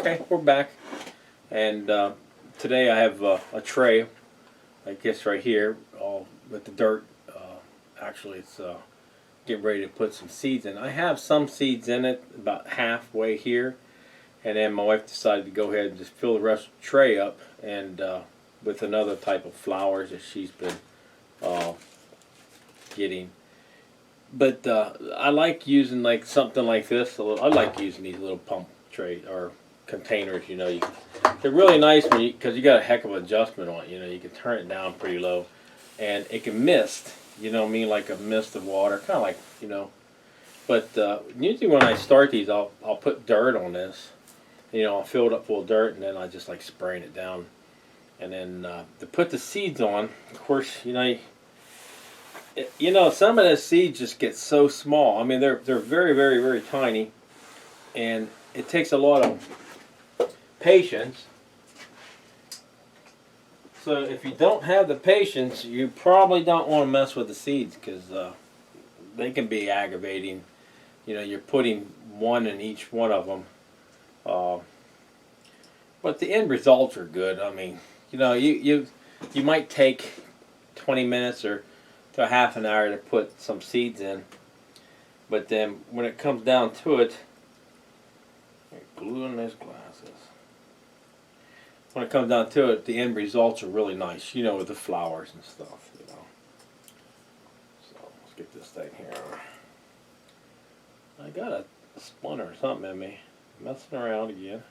Okay, we're back, and today I have a tray, I guess right here, all with the dirt. Actually, it's getting ready to put some seeds in. I have some seeds in it, about halfway here, and then my wife decided to go ahead and just fill the rest of the tray up, and with another type of flowers that she's been getting. But I like using like something like this. I like using these little pump tray or containers. You know, they're really nice when because you got a heck of an adjustment on it. You know, you can turn it down pretty low, and it can mist. You know what I mean, like a mist of water, kind of like, you know. But usually when I start these, I'll put dirt on this. You know, I'll fill it up full of dirt, and then I just like spraying it down. And then to put the seeds on, of course, you know, some of the seeds just get so small. I mean, they're very, very, very tiny, and it takes a lot of patience. So if you don't have the patience, you probably don't want to mess with the seeds because they can be aggravating. You know, you're putting one in each one of them, but the end results are good. I mean, you know, you might take 20 minutes or to a half an hour to put some seeds in, but then when it comes down to it, glue in these glasses. When it comes down to it, the end results are really nice, you know, with the flowers and stuff, you know. So let's get this thing here. I got a splinter or something in me, messing around again.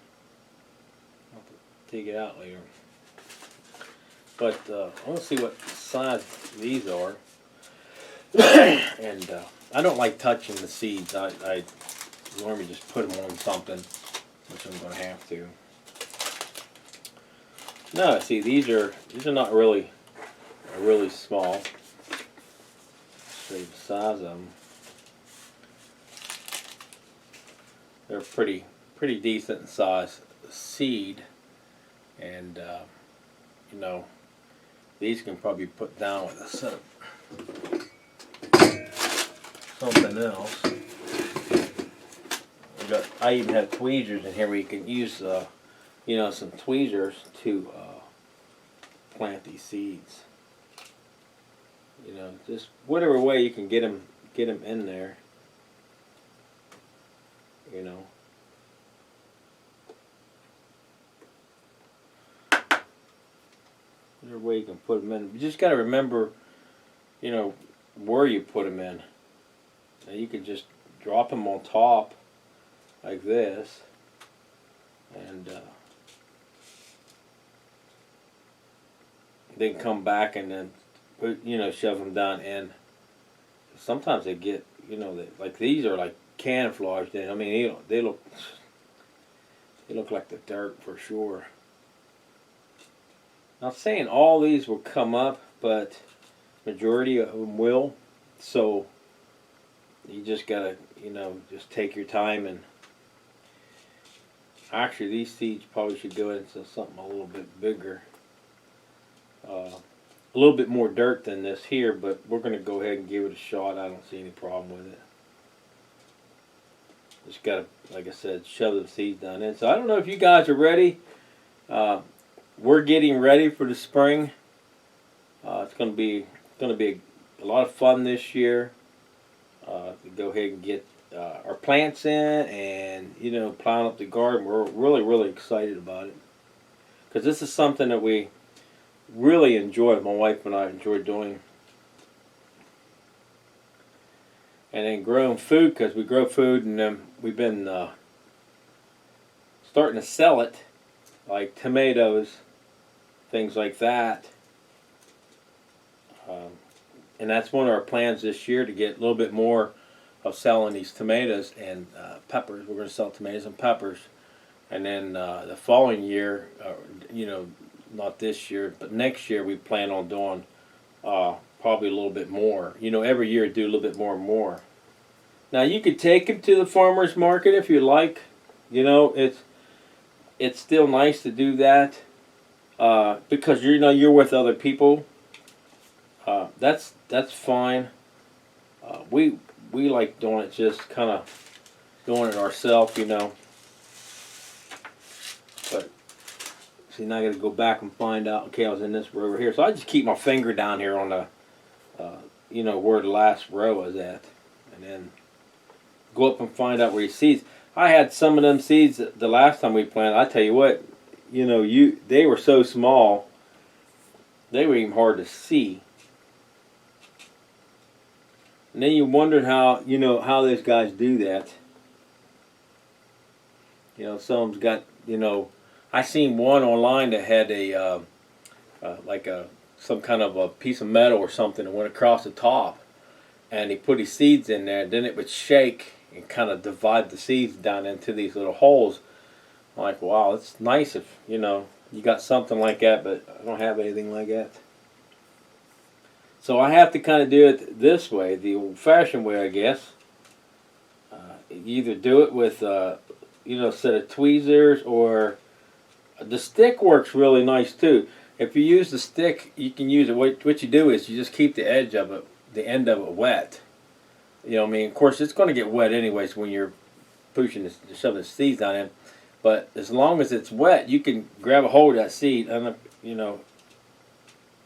I'll have to take it out later. But I want to see what size these are. And I don't like touching the seeds. I normally just put them on something, which I'm going to have to. No, see, these are not really small. Show you the size of them. They're pretty decent in size seed, and you know, these can probably put down with a set of something else. I even have tweezers in here where you can use you know, some tweezers to plant these seeds. You know, just whatever way you can get them in there. You know. Whatever way you can put them in. You just got to remember, you know, where you put them in. Now you can just drop them on top like this, and then come back and then put, you know, shove them down in. Sometimes they get, you know, like these are like camouflaged in. I mean, they look like the dirt for sure. Not saying all these will come up, but majority of them will. So you just gotta, you know, just take your time. And actually, these seeds probably should go into something a little bit bigger. A little bit more dirt than this here, but we're going to go ahead and give it a shot. I don't see any problem with it. Just got to, like I said, shove the seeds down in. So I don't know if you guys are ready. We're getting ready for the spring. It's going to be a lot of fun this year. To go ahead and get our plants in and, you know, plowing up the garden. We're really excited about it because this is something that we really enjoy. My wife and I enjoy doing. And then growing food, because we grow food, and then we've been starting to sell it, like tomatoes, things like that. And that's one of our plans this year, to get a little bit more of selling these tomatoes and peppers. We're going to sell tomatoes and peppers. And then the following year, you know, not this year, but next year, we plan on doing probably a little bit more. You know, every year do a little bit more and more. Now you could take them to the farmer's market if you like. You know, it's still nice to do that because you're with other people. That's fine. We like doing it, just kind of doing it ourselves. You know. See, now I got to go back and find out. Okay, I was in this row over here, so I just keep my finger down here on the, where the last row was at, and then go up and find out where your seeds. I had some of them seeds the last time we planted. I tell you what, they were so small, they were even hard to see. And then you wondered how those guys do that. Some of them's got, I seen one online that had some kind of a piece of metal or something that went across the top, and he put his seeds in there, and then it would shake and kind of divide the seeds down into these little holes. I'm like, wow, it's nice if you got something like that, but I don't have anything like that. So I have to kind of do it this way, the old-fashioned way, I guess. You either do it with a set of tweezers, or the stick works really nice too. If you use the stick, you can use it. What you do is you just keep the edge of it, the end of it wet. Of course, it's going to get wet anyways when you're shoving the seeds down in. But as long as it's wet, you can grab a hold of that seed. And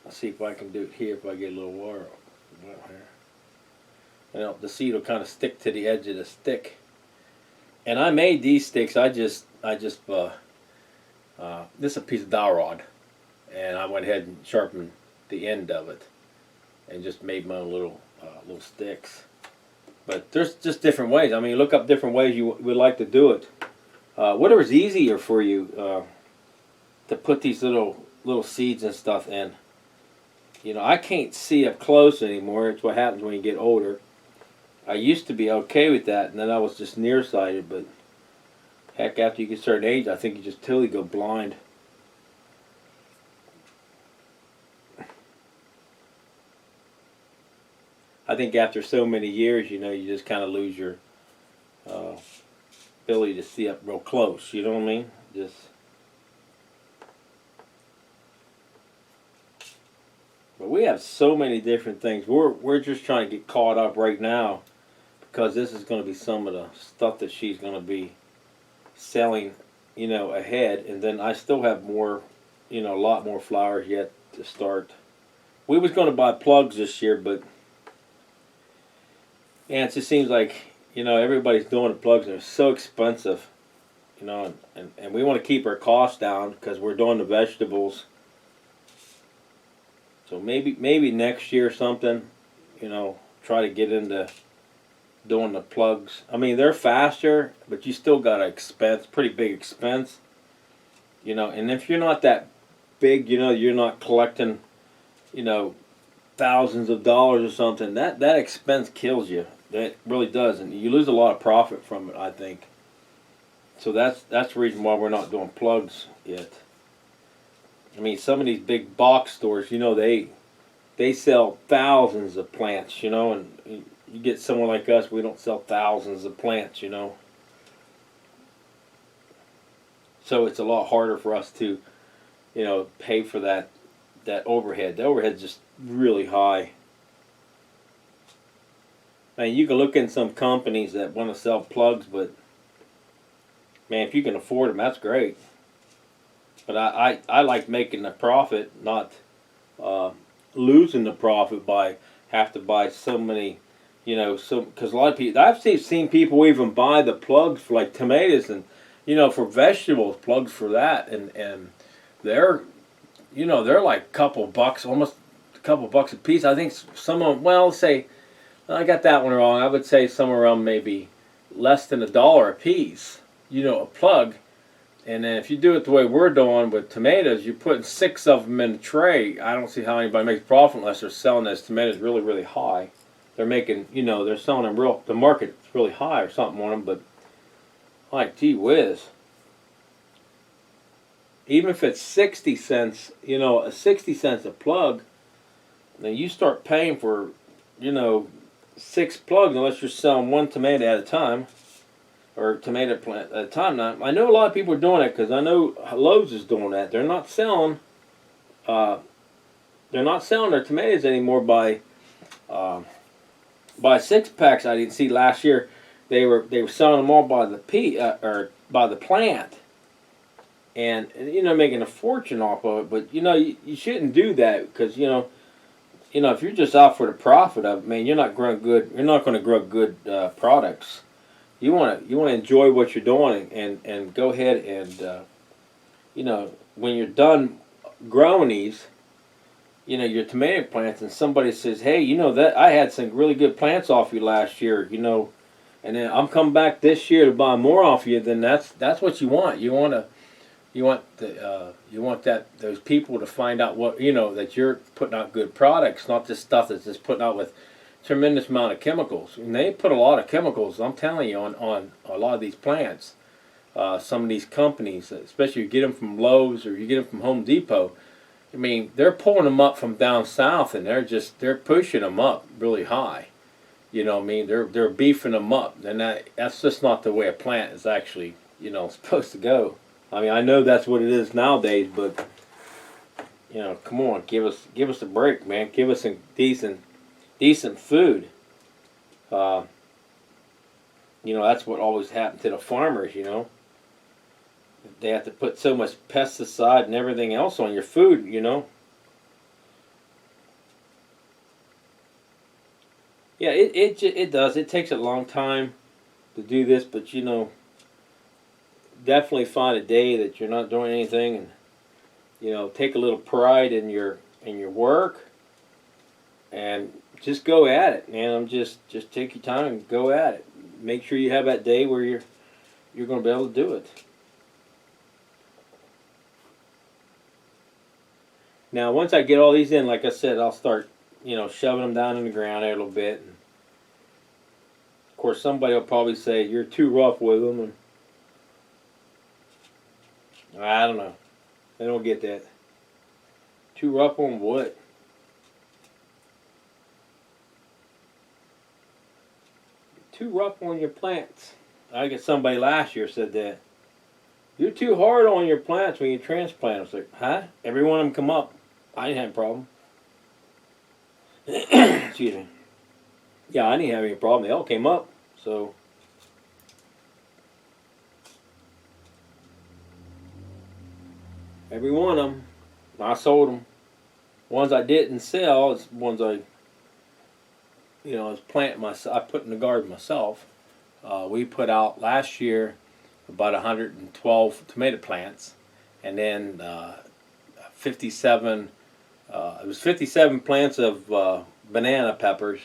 Let's see if I can do it here. If I get a little water here, the seed will kind of stick to the edge of the stick. And I made these sticks. This is a piece of dowel rod, and I went ahead and sharpened the end of it, and just made my own little sticks. But there's just different ways. Look up different ways you would like to do it. Whatever's easier for you to put these little seeds and stuff in. I can't see up close anymore. It's what happens when you get older. I used to be okay with that, and then I was just nearsighted. But heck, after you get a certain age, I think you just totally go blind. I think after so many years, you just kind of lose your ability to see up real close. You know what I mean? But we have so many different things. We're just trying to get caught up right now, because this is going to be some of the stuff that she's going to be selling, ahead. And then I still have more, a lot more flowers yet to start. We was going to buy plugs this year, but it just seems like, everybody's doing the plugs, and they're so expensive, and we want to keep our costs down because we're doing the vegetables. So maybe next year or something, try to get into doing the plugs. They're faster, but you still got an expense, pretty big expense. And if you're not that big, you're not collecting, thousands of dollars or something, that expense kills you. That really does, and you lose a lot of profit from it, I think. So that's the reason why we're not doing plugs yet. Some of these big box stores, they sell thousands of plants, and you get someone like us, we don't sell thousands of plants, So it's a lot harder for us to, pay for that overhead. The overhead's just really high. You can look in some companies that want to sell plugs, but man, if you can afford them, that's great. But I like making the profit, not losing the profit by have to buy so many, because a lot of people, I've seen people even buy the plugs for like tomatoes and, for vegetables, plugs for that, and they're like a couple bucks, almost a couple bucks a piece. I think some of them, well, say, I got that one wrong. I would say somewhere around maybe less than $1 a piece, a plug. And then if you do it the way we're doing with tomatoes, you're putting 6 of them in a tray. I don't see how anybody makes profit unless they're selling those tomatoes really, really high. They're making, they're selling them the market's really high or something on them, but like, gee whiz. Even if it's 60 cents, 60 cents a plug, then you start paying for, 6 plugs unless you're selling one tomato at a time. Or tomato plant at a time. Now, I know a lot of people are doing it because I know Lowe's is doing that. They're not selling their tomatoes anymore by 6-packs. I didn't see last year. They were selling them all by the by the plant. and you know, making a fortune off of it. But you know, you shouldn't do that because you know, if you're just out for the profit of it, man, you're not growing good. You're not going to grow good products. You want to enjoy what you're doing and go ahead and you know, when you're done growing these, you know, your tomato plants, and somebody says, hey, you know, that I had some really good plants off you last year, you know, and then I'm coming back this year to buy more off you, then that's what you want. You want that those people to find out what, you know, that you're putting out good products, not just stuff that's just putting out with tremendous amount of chemicals. And they put a lot of chemicals, I'm telling you, on a lot of these plants. Some of these companies, especially you get them from Lowe's or you get them from Home Depot. I mean, they're pulling them up from down south, and they're pushing them up really high. You know what I mean? They're beefing them up, and that's just not the way a plant is actually, you know, supposed to go. I mean, I know that's what it is nowadays, but you know, come on, give us a break, man. Give us some decent food. You know, that's what always happened to the farmers. You know, they have to put so much pesticide and everything else on your food. You know. Yeah, it does. It takes a long time to do this, but you know, definitely find a day that you're not doing anything, and you know, take a little pride in your work, and just go at it, man. Just take your time and go at it. Make sure you have that day where you're going to be able to do it. Now, once I get all these in, like I said, I'll start, you know, shoving them down in the ground a little bit. And of course, somebody will probably say you're too rough with them, and I don't know. I don't get that. Too rough on what? Too rough on your plants. I guess somebody last year said that. You're too hard on your plants when you transplant. I was like, huh? Every one of them come up. I didn't have a problem. Excuse me. Yeah, I didn't have any problem. They all came up. So, every one of them, I sold them. Ones I didn't sell is ones I, you know, I was planting myself. I put in the garden myself. We put out last year about 112 tomato plants, and then 57. It was 57 plants of banana peppers,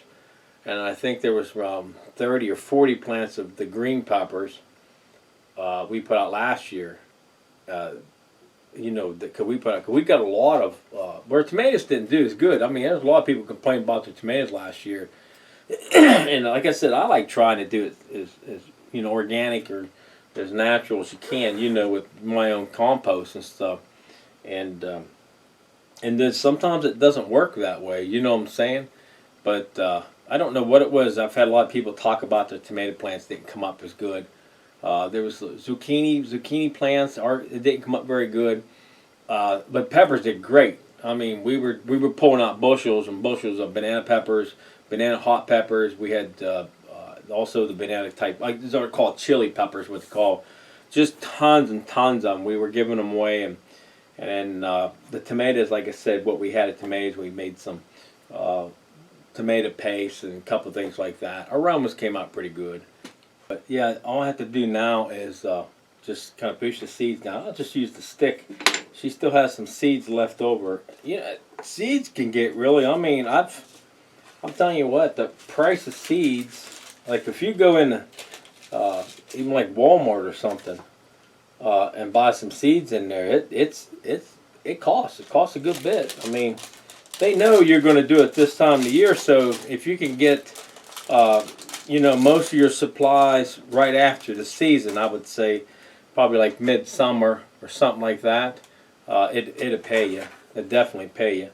and I think there was 30 or 40 plants of the green peppers we put out last year. You know, cause we got a lot of where tomatoes didn't do as good. I mean, there's a lot of people complaining about the tomatoes last year, and like I said, I like trying to do it as you know, organic or as natural as you can. You know, with my own compost and stuff, and then sometimes it doesn't work that way. You know what I'm saying? But I don't know what it was. I've had a lot of people talk about the tomato plants didn't come up as good. There was zucchini plants. It didn't come up very good, but peppers did great. I mean, we were pulling out bushels and bushels of banana peppers, banana hot peppers. We had also the banana type, like these are called chili peppers, what they call, just tons and tons of them. We were giving them away, and then the tomatoes, like I said, what we had at tomatoes, we made some tomato paste and a couple things like that. Our aromas came out pretty good. But yeah, all I have to do now is just kind of push the seeds down. I'll just use the stick. She still has some seeds left over. You know, seeds can get really, I mean, I'm telling you what, the price of seeds, like if you go in even like Walmart or something and buy some seeds in there, it costs a good bit. I mean, they know you're going to do it this time of the year, so if you can get you know, most of your supplies right after the season, I would say probably like midsummer or something like that, it'll pay you. It'll definitely pay you.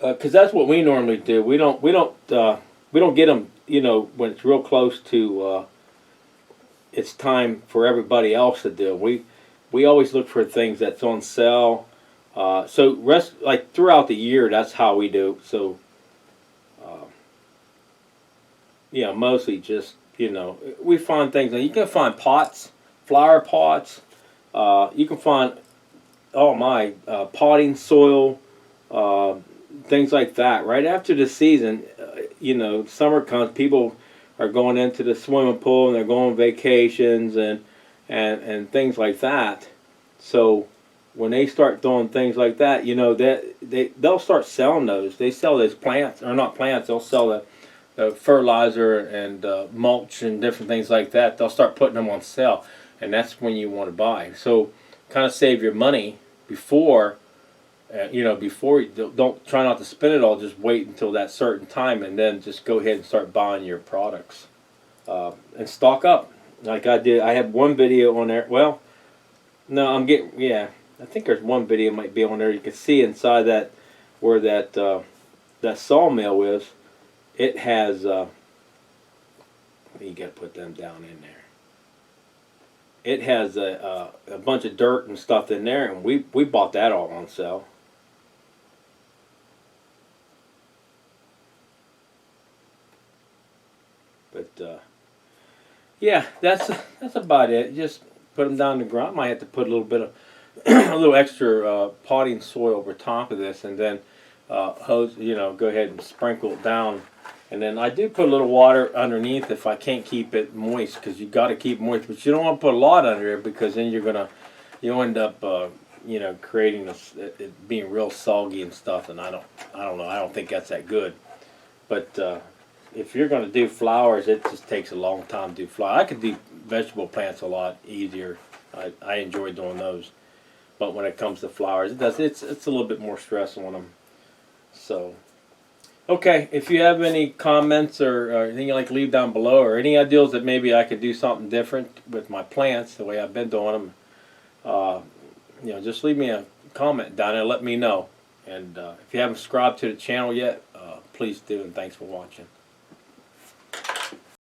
Because that's what we normally do. We don't get them, you know, when it's real close to it's time for everybody else to do. We always look for things that's on sale. So like throughout the year, that's how we do. So. Yeah, mostly just, you know, we find things. You can find pots, flower pots, You can find all my potting soil, uh, things like that. Right after the season, summer comes, people are going into the swimming pool and they're going on vacations and things like that. So when they start doing things like that, that they'll start selling those. They sell those plants, or not plants. They'll sell the fertilizer and mulch and different things like that. They'll start putting them on sale, and that's when you want to buy. So kind of save your money before. Before you don't try not to spend it all. Just wait until that certain time, and then just go ahead and start buying your products and stock up, like I did. I have one video on there. Well, no, I think there's one video might be on there. You can see inside that where that sawmill is. It has. You got to put them down in there. It has a bunch of dirt and stuff in there, and we bought that all on sale. But yeah, that's about it. Just put them down in the ground. Might have to put a little bit of a little extra potting soil over top of this, and then hose. Go ahead and sprinkle it down. And then I do put a little water underneath if I can't keep it moist, because you got to keep it moist. But you don't want to put a lot under it, because then you'll end up creating it being real soggy and stuff. And I don't know. I don't think that's that good. But if you're going to do flowers, it just takes a long time to do flowers. I could do vegetable plants a lot easier. I enjoy doing those. But when it comes to flowers, it's a little bit more stress on them. So, okay, if you have any comments or anything you'd like to leave down below, or any ideas that maybe I could do something different with my plants, the way I've been doing them, just leave me a comment down there. Let me know. And if you haven't subscribed to the channel yet, please do, and thanks for watching.